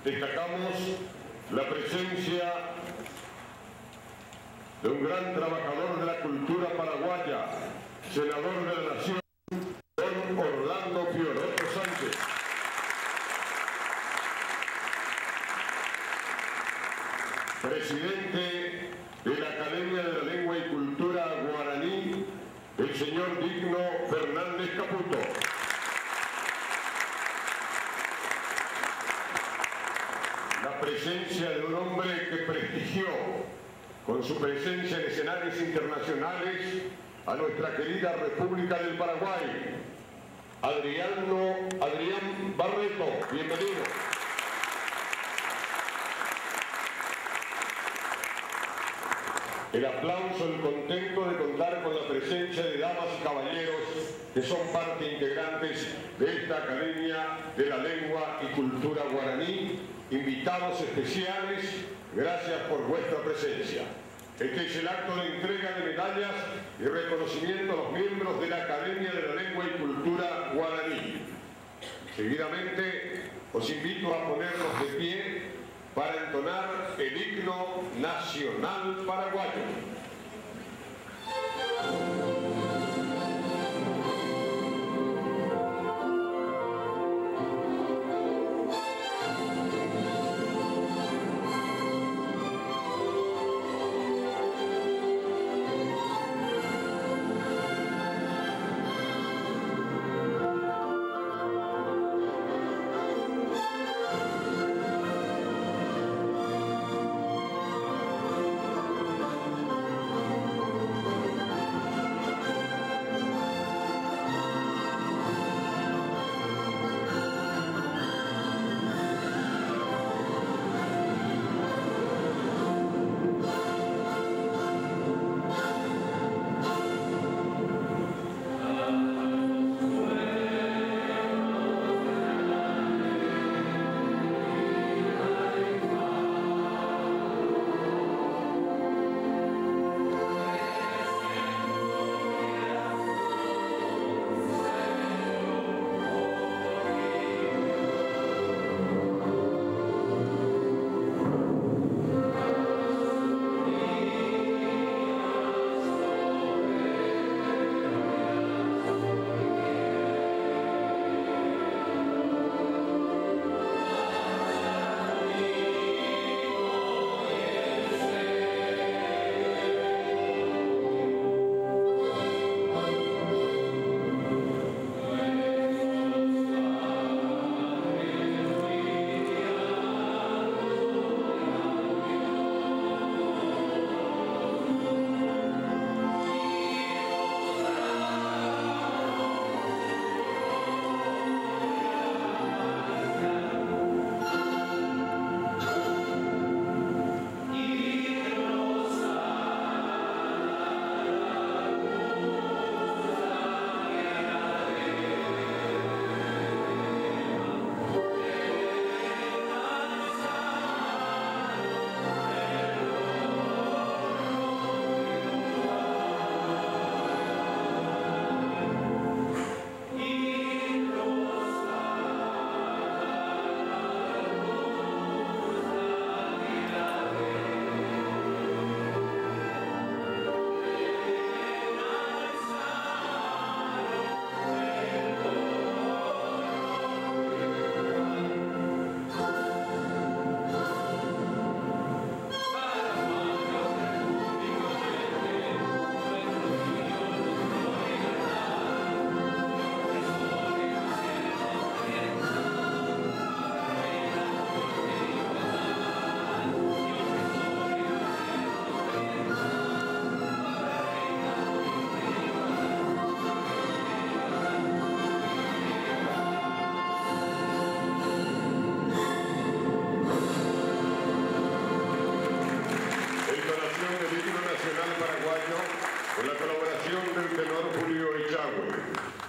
destacamos la presencia de un gran trabajador de la cultura paraguaya, senador de la Nación, don Orlando Fiorotto Sánchez. Presidente de la Academia de la Lengua y Cultura Guaraní, el señor Digno Fernández Caputo. La presencia de un hombre que prestigió con su presencia en escenarios internacionales a nuestra querida República del Paraguay, Adrián Barreto, bienvenido. El aplauso, el contento de contar con la presencia de damas y caballeros que son parte integrantes de esta Academia de la Lengua y Cultura Guaraní, invitados especiales, gracias por vuestra presencia. Este es el acto de entrega de medallas y reconocimiento a los miembros de la Academia de la Lengua y Cultura Guaraní. Seguidamente os invito a ponernos de pie para entonar el himno nacional paraguayo.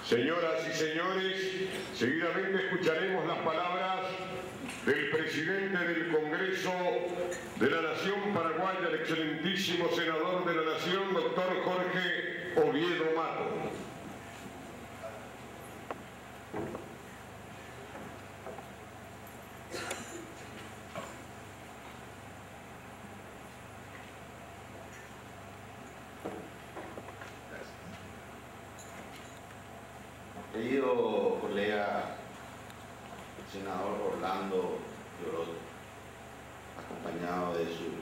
Señoras y señores, seguidamente escucharemos las palabras del presidente del Congreso de la Nación Paraguaya, el excelentísimo senador de la Nación, doctor Jorge Oviedo Mato. Querido colega, el senador Orlando Llorot, acompañado de su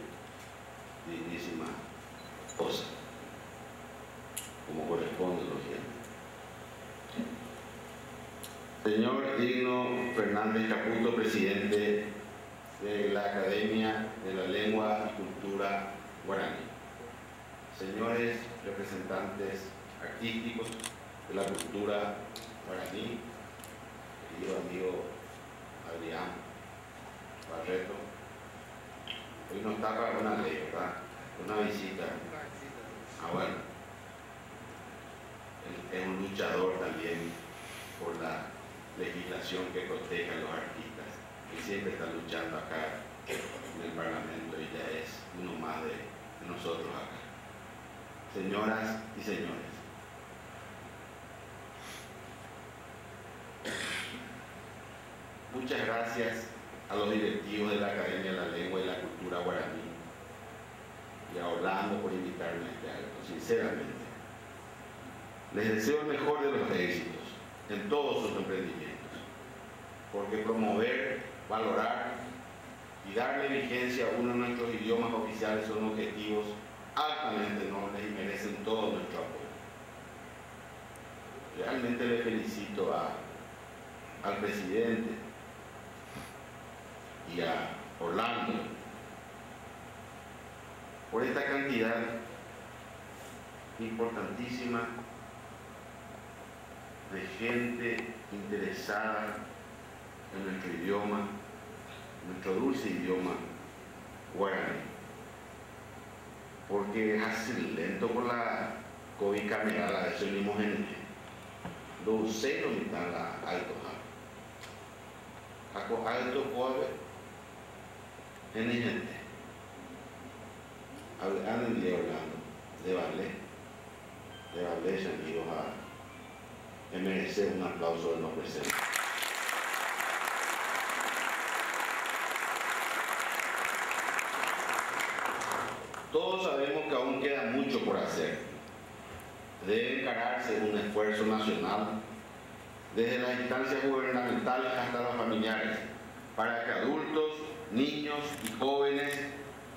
dignísima esposa, como corresponde, lógicamente. Señor Digno Fernández Caputo, presidente de la Academia de la Lengua y Cultura Guaraní. Señores representantes artísticos de la cultura guaraní, querido amigo Adrián Barreto, hoy nos tapa una ley, ¿verdad? Una visita. Ah, bueno, él es un luchador también por la legislación que proteja a los artistas, y siempre está luchando acá en el Parlamento y ya es uno más de nosotros acá. Señoras y señores, muchas gracias a los directivos de la Academia de la Lengua y la Cultura Guaraní y a Orlando por invitarme a este acto. Sinceramente, les deseo el mejor de los éxitos en todos sus emprendimientos, porque promover, valorar y darle vigencia a uno de nuestros idiomas oficiales son objetivos altamente nobles y merecen todo nuestro apoyo. Realmente le felicito al presidente y a Orlando por esta cantidad importantísima de gente interesada en nuestro idioma, nuestro dulce idioma guaraní, porque es así lento por la COVID cameral, a veces venimos en los celos y están altos. Ako alto pobre en gente. Hablan de Orlando, de Valle, amigos, a merecer un aplauso de los presentes. Todos sabemos que aún queda mucho por hacer. Debe encararse un esfuerzo nacional desde las instancias gubernamentales hasta los familiares, para que adultos, niños y jóvenes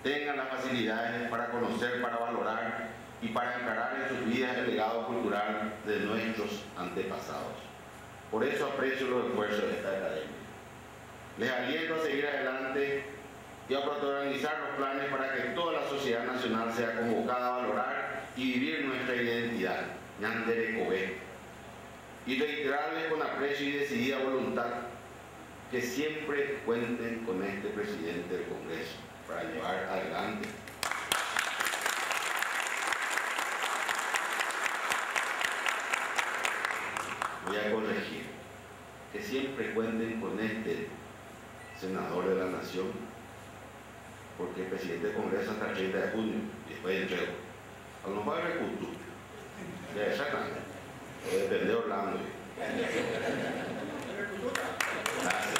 tengan las facilidades para conocer, para valorar y para encarar en sus vidas el legado cultural de nuestros antepasados. Por eso aprecio los esfuerzos de esta academia. Les aliento a seguir adelante y a protagonizar los planes para que toda la sociedad nacional sea convocada a valorar y vivir nuestra identidad, Ñandere Cobé, y reiterarles con aprecio y decidida voluntad que siempre cuenten con este presidente del Congreso para llevar adelante voy a corregir, que siempre cuenten con este senador de la Nación, porque el presidente del Congreso hasta el 30 de junio y después entrego. A lo mejor es culto, ya exactamente, o depende de Orlando. Gracias.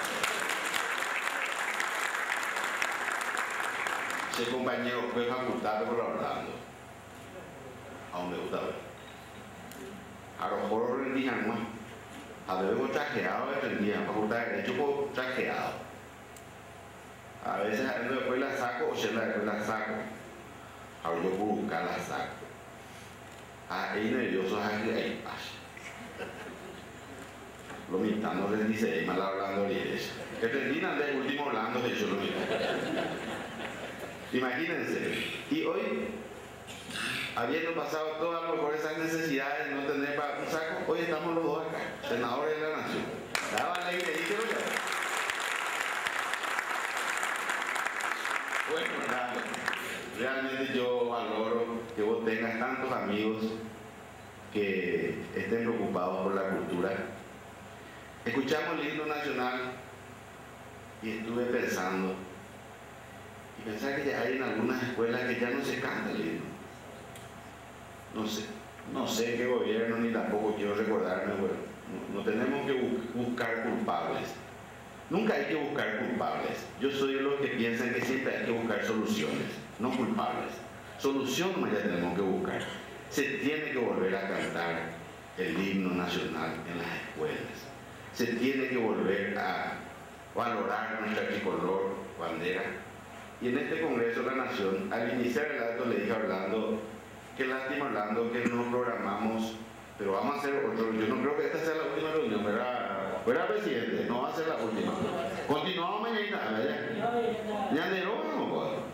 Ese compañero fue facultado por Orlando, aún me gusta ver. A lo mejor rendían más. A veces trajeado rendían, facultad de derecho por trajeado. A veces después la saco o se la después la saco. Ahora yo por buscar la saco. Ahí nerviosos ahí. Lo mitad no les dice, mal hablando de iglesia. Que terminan de último hablando de yo lo mismo. Imagínense. Y hoy, habiendo pasado todas a lo mejor esas necesidades de no tener para un saco, hoy estamos los dos acá, senadores de la Nación. Daba ley de dicho ya. Bueno, realmente yo valoro que vos tengas tantos amigos que estén preocupados por la cultura. Escuchamos el himno nacional y estuve pensando, y pensar que ya hay en algunas escuelas que ya no se canta el himno. No sé qué gobierno, ni tampoco quiero recordarme, bueno, no tenemos que buscar culpables. Nunca hay que buscar culpables. Yo soy de los que piensan que siempre hay que buscar soluciones, no culpables. Solución ya tenemos que buscar. Se tiene que volver a cantar el himno nacional en las escuelas. Se tiene que volver a valorar nuestra tricolor bandera. Y en este Congreso de la Nación, al iniciar el acto, le dije a Orlando, qué lástima, Orlando, que no programamos, pero vamos a hacer otro. Yo no creo que esta sea la última reunión, ¿verdad, presidente? No va a ser la última. Continuamos mañana, ¿verdad? Ya de nuevo, no puedo.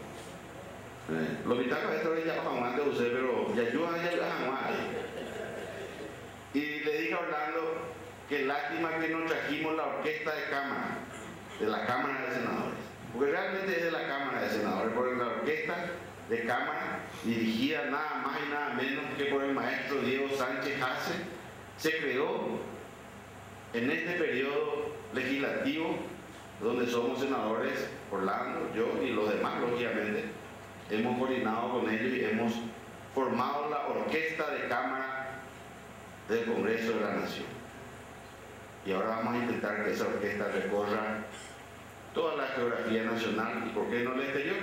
Los vitacos estos ya van de usted, pero ya ayudan ya. Y le dije a Orlando que lástima que no trajimos la orquesta de cámara, de la Cámara de Senadores, porque realmente es de la Cámara de Senadores, porque la orquesta de cámara, dirigida nada más y nada menos que por el maestro Diego Sánchez Hace, se creó en este periodo legislativo, donde somos senadores, Orlando, yo y los demás, lógicamente, hemos coordinado con ellos y hemos formado la orquesta de cámara del Congreso de la Nación. Y ahora vamos a intentar que esa orquesta recorra toda la geografía nacional y por qué no el exterior,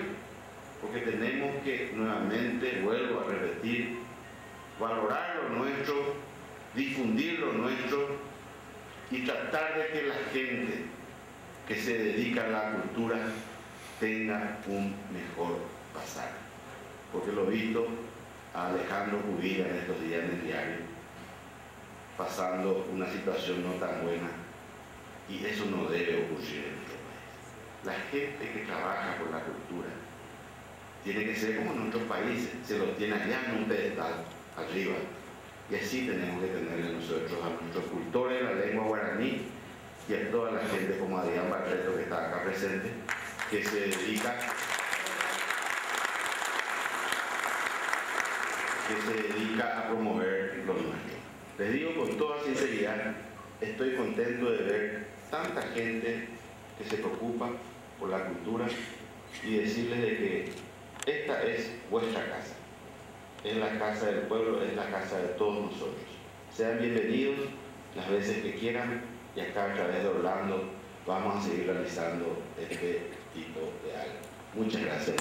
porque tenemos que nuevamente, vuelvo a repetir, valorar lo nuestro, difundir lo nuestro y tratar de que la gente que se dedica a la cultura tenga un mejor pasar. Porque lo he visto a Alejandro Cubilla en estos días en el diario, pasando una situación no tan buena, y eso no debe ocurrir en nuestro país. La gente que trabaja por la cultura tiene que ser como en otros países, se los tiene allá en un pedestal, arriba, y así tenemos que tenerle nosotros a nuestros cultores de la lengua guaraní y a toda la gente como Adrián Barreto, que está acá presente, que se dedica a promover lo nuestro. Les digo con toda sinceridad, estoy contento de ver tanta gente que se preocupa por la cultura y decirles de que esta es vuestra casa, es la casa del pueblo, es la casa de todos nosotros. Sean bienvenidos las veces que quieran y acá a través de Orlando vamos a seguir realizando este tipo de algo. Muchas gracias.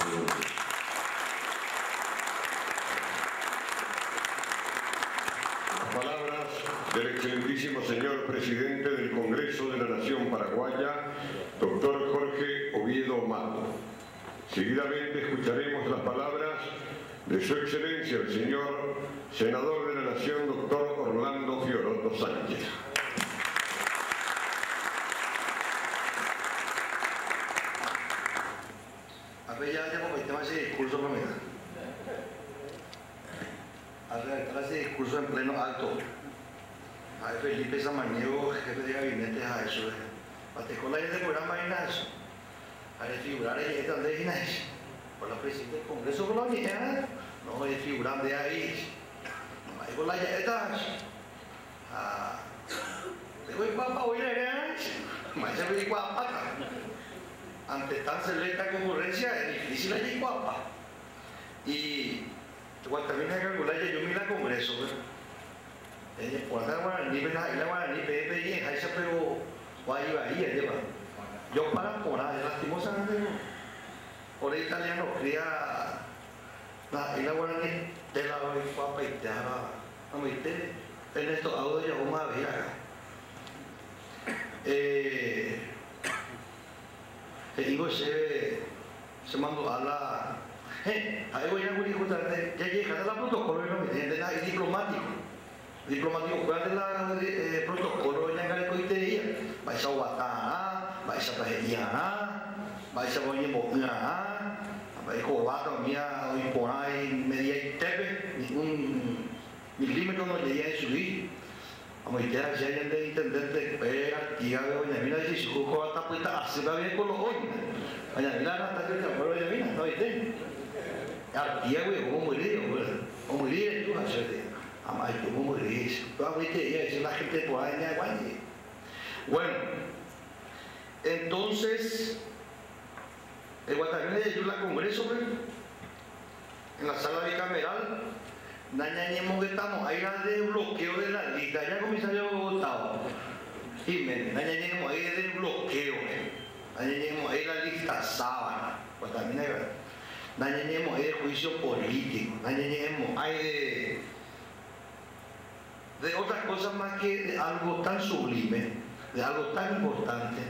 Palabras del excelentísimo señor presidente del Congreso de la Nación Paraguaya, doctor Jorge Oviedo Mato. Seguidamente escucharemos las palabras de su excelencia el señor senador de la Nación, doctor Orlando Fioroto Sánchez. A ver, ya como el tema de ese discurso, a redactar ese discurso en pleno acto. A Felipe Samaniego, jefe de gabinete, a eso. Batecola y de programa y nada eso. A figurar en esta de Inés. Por la presidenta del Congreso colonial, no es figurar de ahí. No hay con la yetas. Digo, y papá, oye, más se ve guapa. Ante tan selecta concurrencia es difícil allí guapa. Y cuando termina de calcular, yo mira Congreso, por la guaraní, la guaraní, y en Jaiza, pero guay, ahí, lleva. Yo para por ahí, lastimosamente, por ahí italiano, cría la guaraní de la guapa y te hará, a mí en estos audios ya vamos a ver acá. El hijo se mandó a la. Ahí voy a decir justamente, ya llega a la protocolo, y diplomático. Diplomático, ¿cuál es la protocolo de la coitería? Vais a Guatá, vais a Pajeriana, vais a Boñemocna, vais a Cobata, mía, hoy por ahí, media y tepe, un milímetro no llegué a subir. Vamos a ir si hay de intendente, tía de Doña Mina, y si su hijo está puesta, así va bien con los ojos. Doña Mina no está cerca, pero Doña Mina, ¿no viste? Tía, güey, ¿cómo morir? ¿Cómo morir? Tú, hacer amay, ¿cómo morir? Tú, viste, ella, la gente por ahí, me aguante. Bueno, entonces, el Guatemala llegó al Congreso, en la sala bicameral. Nañañemos que estamos, hay una de bloqueo de la lista, ya comisario votado. Jiménez, nañañemos ahí de bloqueo, nañañemos ahí la lista sábana, pues también hay verdad. Nañañemos ahí de juicio político, nañañemos ahí de otra cosa más que de algo tan sublime, de algo tan importante,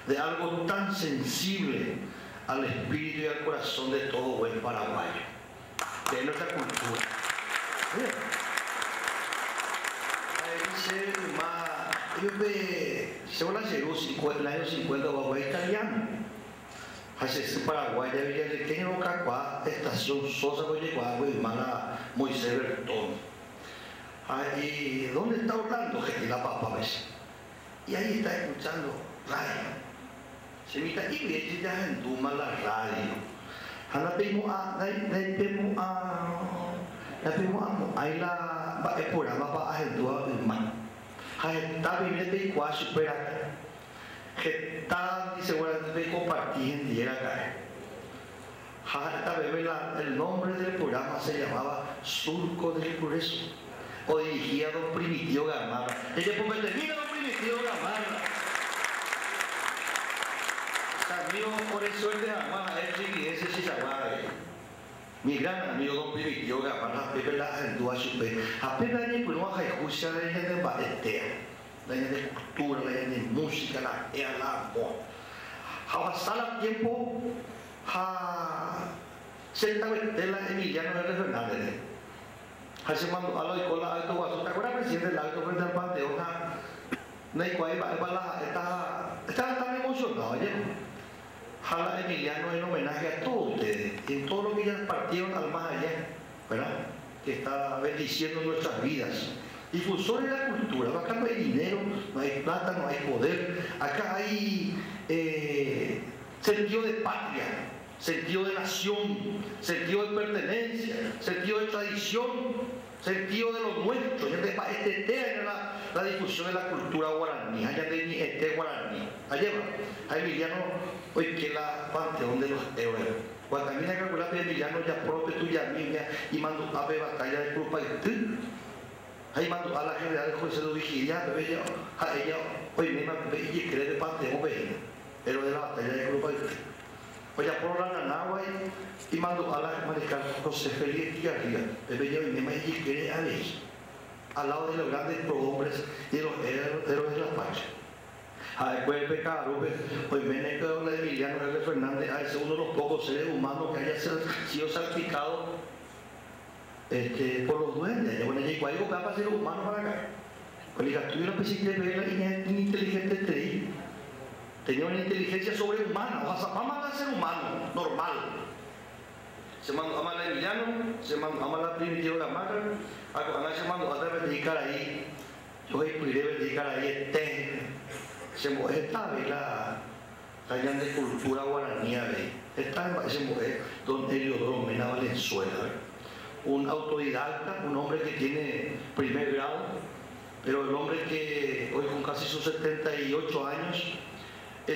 de algo tan sensible al espíritu y al corazón de todo buen paraguayo, de nuestra cultura. Según la Cerús, en el año 50, Paraguay italiano. Hace Paraguay, ya había de que no cacua, estación Sosa, Guayiguagua y hermana Moisés Bertón. ¿Y dónde está Orlando? Que la papa, ¿ves? Y ahí está escuchando radio. Se mira y ve ya en Duma la radio. Ahí el programa va a Duma hermano. Está viviendo y cuasi supera. Que está seguramente compartir en día acá. El nombre del programa se llamaba Surco del Progreso, o dirigía a don Primitivo Gamarra. Ella pues mira don Primitivo Gamarra. Amigo, por eso es de Gamarra, ese sí se llama. Mi gran amigo don Primitivo Gamarra, Pepe la Arendúa Chupe. Apenas ni por una jajucia de gente de baetea. La idea de cultura, la idea de música, la idea de la amor. Avanzar el tiempo, se está metiendo Emiliano R. Fernández. Hace cuando a la escuela Alto Guaso, ¿te acuerdas presidente del Alto frente al Panteón? Estaba tan emocionado ayer. Jala Emiliano en homenaje a todos ustedes, en todo lo que ya partieron al más allá, ¿verdad? Que está bendiciendo nuestras vidas. Difusores de la cultura. Acá no hay dinero, no hay plata, no hay poder. Acá hay sentido de patria, sentido de nación, sentido de pertenencia, sentido de tradición, sentido de lo nuestro. Este era la difusión de la cultura guaraní. Allá de este guaraní. Allá va. A Emiliano, hoy que la panteón de los héroes. Cuando también hay que calcular que Emiliano ya propio tuya mía y mandó a ver batalla de Club Paitú. Ahí mandó a la general de José de Vigilia, a ella, hoy misma, y cree de Panteón, pero de la batalla de Club Paitú. Oye, por la Nanagua y mandó a la mariscal José Félix Villarría, ella hoy misma, y cree a ella, al lado de los grandes prohombres y de los héroes de la Pacha. Después el pecado, hoy viene con la de Emiliano R. Fernández, a ese uno de los pocos seres humanos que haya sido salpicado por los duendes. Ya bueno, ya igual digo capaz de ser humano para acá. Pues le tuve una especie de ver la inteligente tenía una inteligencia sobrehumana, o sea, vamos a ser humano, normal. Se mandó a la Emiliano, se mandó a la Primitivo Gamarra, a se mandó a dedicar ahí, yo voy a dedicar ahí se mueve esta vez la de cultura guaraní, esta se mueve don Heliodoro Mena Valenzuela, un autodidacta, un hombre que tiene primer grado, pero el hombre que hoy con casi sus 78 años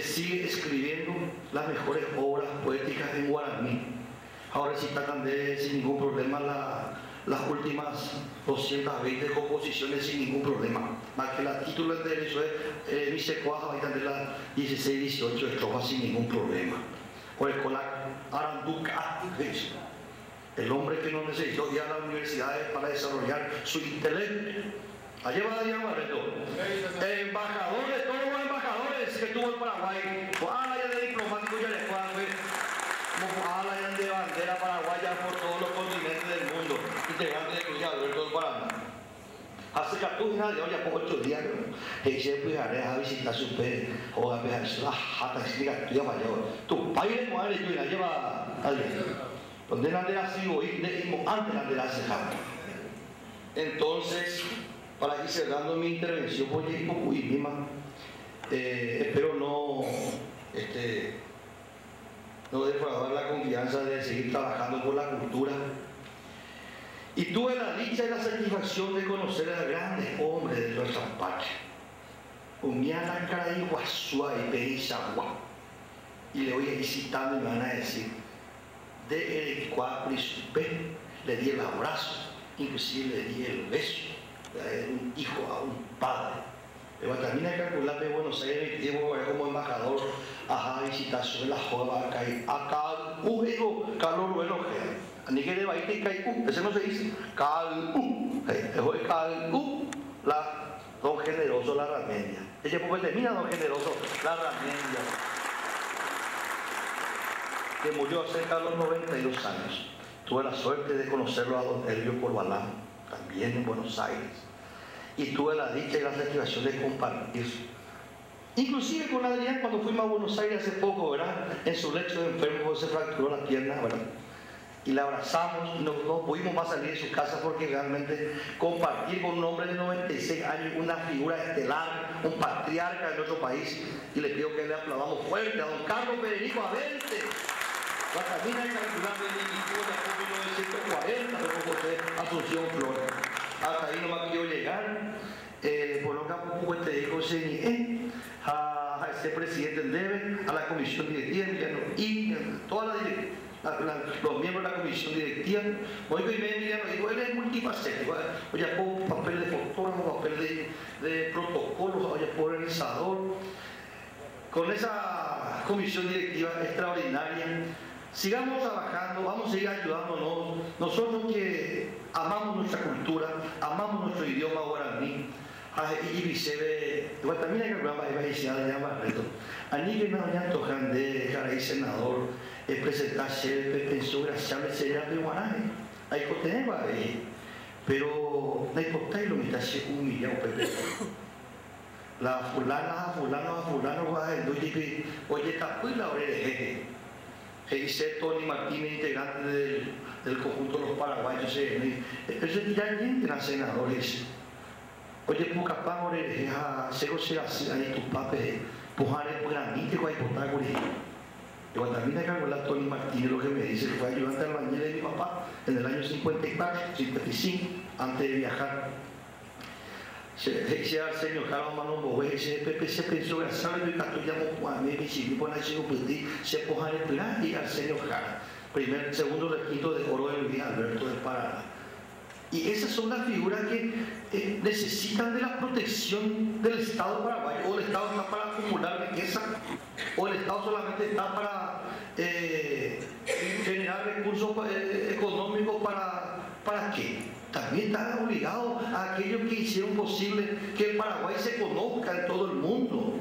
sigue escribiendo las mejores obras poéticas en guaraní. Ahora sí está también sin ningún problema las últimas 220 composiciones sin ningún problema. Más que la título de derecho es Vicecuaja, ahí también las 16, 18 estrofas sin ningún problema. Por el Colac Aranduca, el hombre que no necesitó ir a las universidades para desarrollar su intelecto. Allí va Daniel Barreto, embajador de todos los embajadores que tuvo el Paraguay, ya de diplomático ya le fue, como de bandera paraguaya por todos los continentes del mundo, integrante de Cruz Alberto del Paraná. Hace 8 días, ese pues a visitar su pez, o a ver la jata que se mayor. Tu padre y madre tú la lleva alguien. Donde la de la sigo y antes la de la ceja. Entonces, para ir cerrando mi intervención, voy a ir poco y misma. Espero no defraudar la confianza de seguir trabajando por la cultura. Y tuve la dicha y la satisfacción de conocer a grandes hombres de nuestra patria. Umiana Caray Guasua y Perizagua. Y le voy a ir citando y me van a decir, de el Cuaprisupé, le di el abrazo, inclusive le di el beso, de un hijo a un padre. Pero también hay que calcular de Buenos Aires, llevo como embajador a visitar sobre la joda acá, calor bueno, ni que de baile y caicú, ese no se dice, calú, es calú, don Generoso Larramendia. Ella pues termina don Generoso Larramendia, que murió cerca de los 92 años. Tuve la suerte de conocerlo a don Elvio Corbalán, también en Buenos Aires. Y tuve la dicha y la satisfacción de compartir. Inclusive con Adrián, cuando fuimos a Buenos Aires hace poco, ¿verdad? En su lecho de enfermo se fracturó la pierna, ¿verdad? Y la abrazamos, no pudimos más salir de su casa porque realmente compartir con un hombre de 96 años, una figura estelar, un patriarca de nuestro país, y le pido que le aplaudamos fuerte a don Carlos Federico Abente. Guatamina y calculando el inicio de 1940, pero José Asunción Flores. Hasta ahí nomás quiero llegar. Por lo que pues te digo, a ese presidente del DEVE, a la comisión directiva y toda los miembros de la comisión directiva. Oigo y Emiliano digo, él es multifacético. Oye, pongo papel de fotógrafo, papel de protocolo, oye, por organizador. Con esa comisión directiva extraordinaria, sigamos trabajando, vamos a seguir ayudándonos. Nosotros que amamos nuestra cultura, amamos nuestro idioma guaraní, y viceversa, también hay que hablar de la llama reto. A nivel de tocan de Caray senador, presentarse, pensó graciable sería de guaraní. Hay que tener pero no hay por qué lo mitad se humilla o pepe. La fulano va a decir, oye, está pues la oreja de jeje. Que dice Tony Martínez, integrante del conjunto de los paraguayos, eso ya entran senadores. Oye, pues capaz oreja, se goce así, ahí tus papes, pujar el granito, que hay por por ahí. Y cuando también hay que hablar Tony Martínez, lo que me dice, que fue ayudante al albañil de mi papá en el año 54, 55, antes de viajar. Se Arsenio Carlos Manon Bogue, se pensó que sabe que Catullamo Juan, me visitó por la ciudad, se poja el plan y Arsenio Carlos, segundo requisito de oro de Luis Alberto de Paraná. Y esas son las figuras que necesitan de la protección del Estado paraguayo. O el Estado está para acumular riqueza, o el Estado solamente está para generar recursos económicos ¿para qué? También están obligados a aquellos que hicieron posible que el Paraguay se conozca en todo el mundo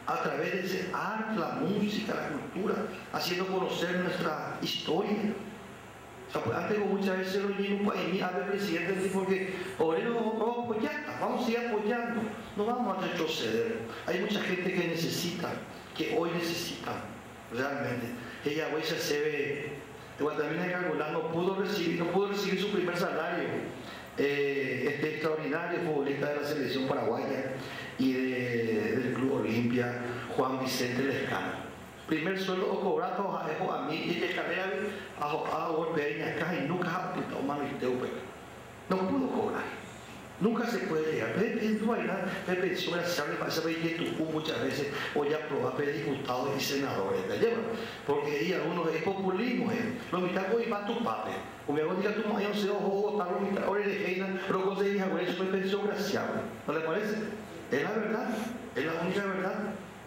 a través de ese arte, la música, la cultura, haciendo conocer nuestra historia. O sea, pues antes muchas veces lo llevo un país, a ver, presidente, porque obrero no apoyar, vamos a seguir apoyando, no vamos a retroceder. Hay mucha gente que necesita, que hoy necesita, realmente. Ella hoy se ve, Guatemala Calcular no pudo recibir su primer salario. Este extraordinario futbolista de la selección paraguaya y del Club Olimpia, Juan Vicente Lescano. Primer sueldo cobrado a mí y de carrera a golpear acá y nunca ha apuntado mano y no pudo cobrar. Nunca se puede llegar. Tú bailar, pensión graciable para ese país de Tucumán muchas veces, o ya probar diputados y senadores, ¿te llevan? Porque ahí algunos es populismo, lo mitad hoy va tu papel. Como hago diga tu mayor se ojo, votar lo mitad, ahora de Heina, pero con ese hija, eso es pensión graciable. ¿No le parece? Es la verdad, es la única verdad.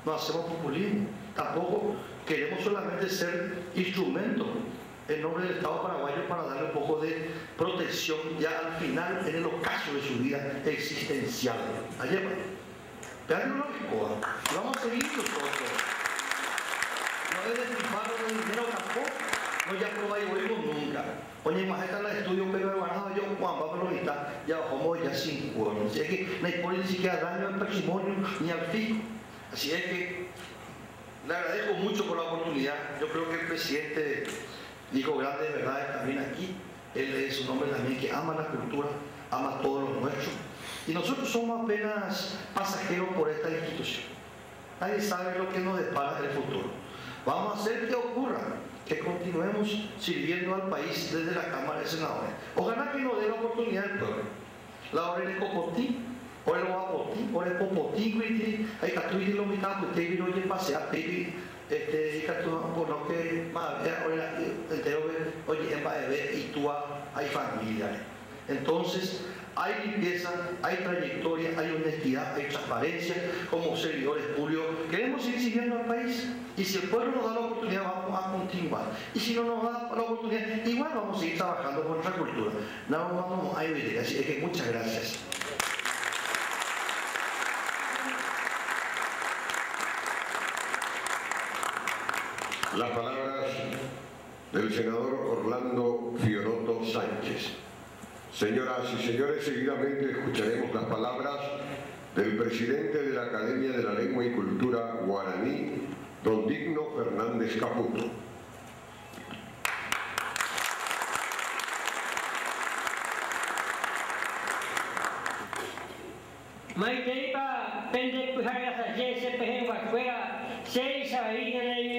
No hacemos populismo. Tampoco queremos solamente ser instrumentos en nombre del Estado paraguayo para darle un poco de protección ya al final en el ocaso de su vida existencial. Ayer, vean lo que coja. Vamos a seguir nosotros. No es despilfarro de dinero tampoco. No ya probáis nunca. Oye, más está en el estudio pero hermanado yo Juan Pablo Vita, ya bajamos ya 5 años. Así es que no hay por ni siquiera daño al patrimonio ni al fisco. Así es que le agradezco mucho por la oportunidad. Yo creo que el presidente dijo grandes verdades también aquí. Él es un hombre también que ama la cultura, ama todo lo nuestro. Y nosotros somos apenas pasajeros por esta institución. Nadie sabe lo que nos depara en el futuro. Vamos a hacer que ocurra, que continuemos sirviendo al país desde la Cámara de Senadores. Ojalá que nos dé la oportunidad del pueblo. La hora de Copotín, ahora lo va a Potín, ahora es Copotín, hay que tuviera lo mitad, pues te vino y pasear, baby. Por lo que oye, en Baebé y tú hay familia. Entonces, hay limpieza, hay trayectoria, hay honestidad, hay transparencia como servidores públicos. Queremos seguir sirviendo al país y si el pueblo nos da la oportunidad, vamos a continuar. Y si no nos da la oportunidad, igual vamos a seguir trabajando con nuestra cultura. No vamos a ir. Así es que muchas gracias. las palabras del senador Orlando Fioroto Sánchez. Señoras y señores, seguidamente escucharemos las palabras del presidente de la Academia de la Lengua y Cultura Guaraní, don Digno Fernández Caputo. Maiteipa pende puhara sa jese pehe fuera seis ahí en el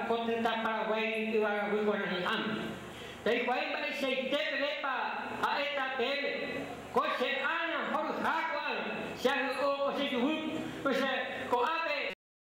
contenta Paraguay y va a am. Dai guay para se te pepa a esta pele